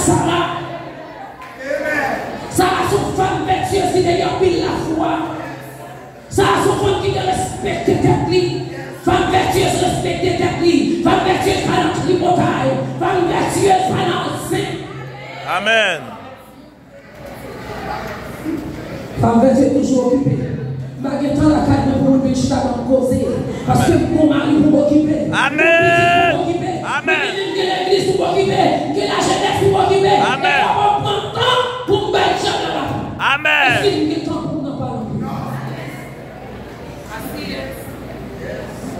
Sarah. Sarah, son femme vertueuse qui d'ailleurs pile la foi. Sarah, son femme qui respecte tête li. Femme vertueuse respecte tête li. Femme vertueuse pas dans tripotaille. Femme vertueuse pas dans sein. Amen. Femme vertueuse toujours occupée. Malgré temps la carte pour me mettre à causer. Parce que mon mari pour m'occuper. Amen. Amen. Que l'église pour m'occuper. Que la jeunesse pour m'occuper. Amen. On prend temps pour me mettre à la Amen. Est-ce qu'il y a temps pour nous parler?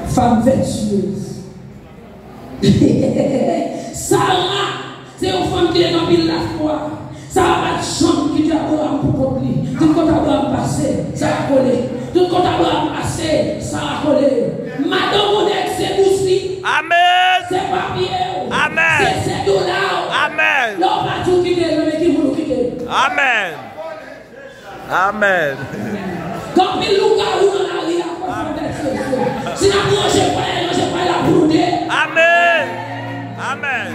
Femme vertueuse. Sarah, c'est une femme qui est dans la foi. Sarah n'a pas de chambre qui doit avoir pour compris. Tout le monde a passé, ça a collé. Tout le monde a passé, ça a collé. Madame Monet, c'est Boussi. Amen. C'est papier. Amen. C'est dollars. Amen. L'homme va tout quitter, le mec qui vous quitter. Amen. Amen. Quand il loue dans la rue, si la branche est pas la bouder. Amen. Amen.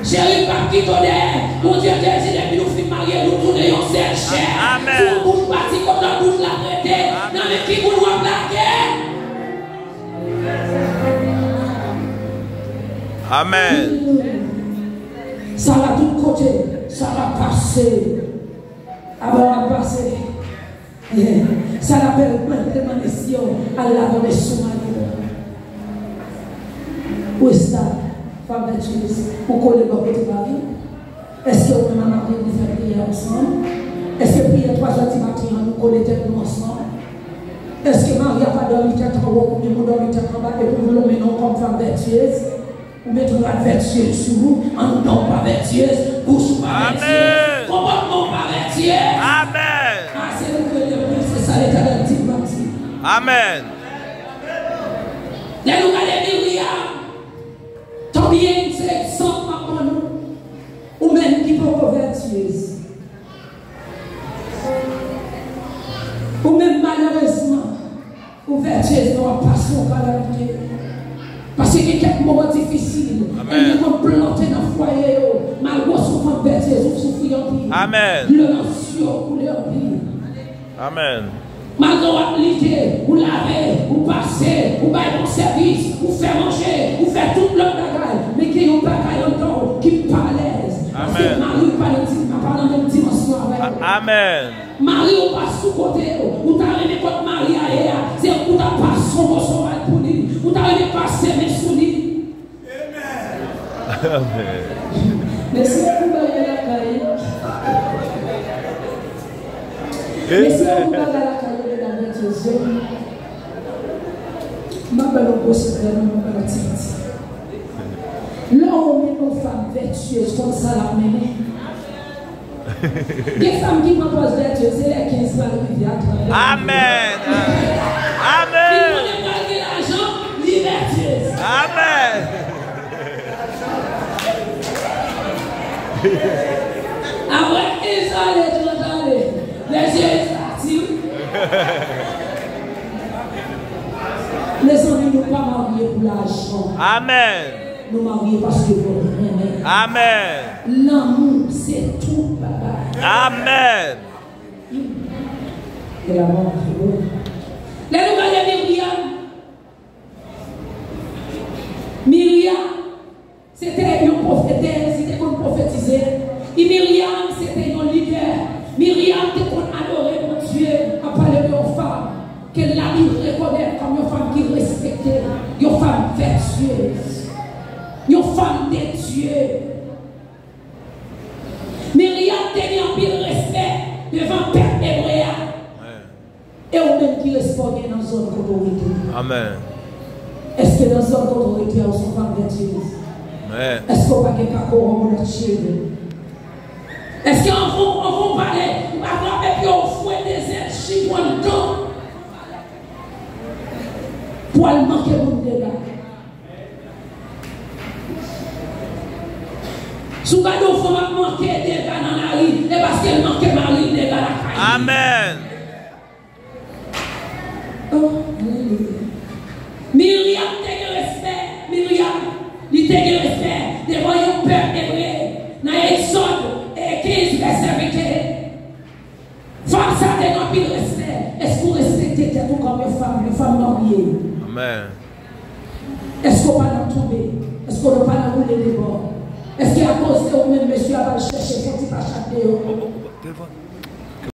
Chérie, pas qui tonnerre. Mon Dieu, décidé, puis nous finissons mariés, nous tournons en serre cher. Amen. Pour bouche partie comme la bouche la traité. Non, mais qui vous doit plaquer? Amen. Ça va tout côté. Ça va passer. Avant de passer. Ça l'appelle prémonition à la donner sous ma vie. Où est-ce que femme vertueuse, pour coller dans votre mari? Est-ce que vous avez marié de faire prier ensemble? Est-ce que prier 3 heures du matin, nous coller tête ensemble? Est-ce que Marie n'a pas dormi tête en haut, ou bien vous dormez tête en bas, et vous l'emmenez comme femme vertueuse? Ou mettez la vertueuse sur vous, en non pas vertueuse, bouche pas vertueuse, comportement pas vertueuse. Amen. Ah, c'est le que c'est ça l'éternel dit. Amen. Les nous allons Myriam. Tant bien, c'est sans maman nous. Ou même qui peut être vertueuse. Ou même malheureusement, ou vertueuse n'a pas son calendrier. Parce qu'il y a quelques moments difficiles. Et nous sommes plantés dans le foyer. Malgré son femme vertueuse, ou souffrir en pire. Amen. Le nation couler en pire. Amen. Malgré l'appliquer, ou laver, ou passer, ou bailler mon service, ou faire manger, ou faire tout le bagage, mais qui ont pas encore, qui pas à l'aise. Parce que Marie parle dans même dimension avec. Amen. Marie ou pas sous côté, ou t'as remis contre Marie ailleurs, c'est ou t'as pas son mal pour lui, ou t'as remis passer mes sous lui. Amen. Mais c'est pour bailler la caille. Mais c'est pour bailler la caille. Ma belle gosse, ma belle activité. Là, on met nos femmes vertueuses comme ça, la mener. Des femmes qui proposent vertueuses, c'est les 15 balles qui viennent. Amen. Amen. Qui vont dégager l'argent, les vertueuses. Amen. Après, ils allaient, les yeux partis. Les amis, nous ne pas marier pour l'argent. Amen. Nous marier parce que vous aimez. Amen. L'amour, c'est tout, papa. Amen. Et la mort, c'est bon. Les nouvelles de Myriam. Myriam, c'était une prophétesse, c'était qu'on prophétisait. Et Myriam, c'était une leader. Myriam, c'était qu'on adorait mon Dieu, à parler de nos femmes. Que la Bible reconnaît comme une femme qui respectait, une femme vertueuse, une femme de Dieu. Myriam tenait un pile respect devant Père Hébreu. Et on même qui respectait dans son autorité. Amen. Est-ce que dans son autorité, on sont femmes vertueuses? Est-ce qu'on va pas quelqu'un corrompre notre cheveux? Est-ce qu'on va parler avec un fouet des ailes chinois dedans? Pour aller manquer mon dégât. Si vous avez manqué des dégâts dans la rue, c'est parce qu'elle manquait Marie des dégâts dans la caille. Amen. Oh, Myriam, t'as respect. Myriam, il t'a respect devant un peuple hébreu. Dans Exode vous comme les femmes mariées? Amen. Est-ce qu'on va pas tomber? Est-ce qu'on va pas rouler les bords? Est-ce qu'à cause de vous-même, monsieur, va chercher pour ne pas changer?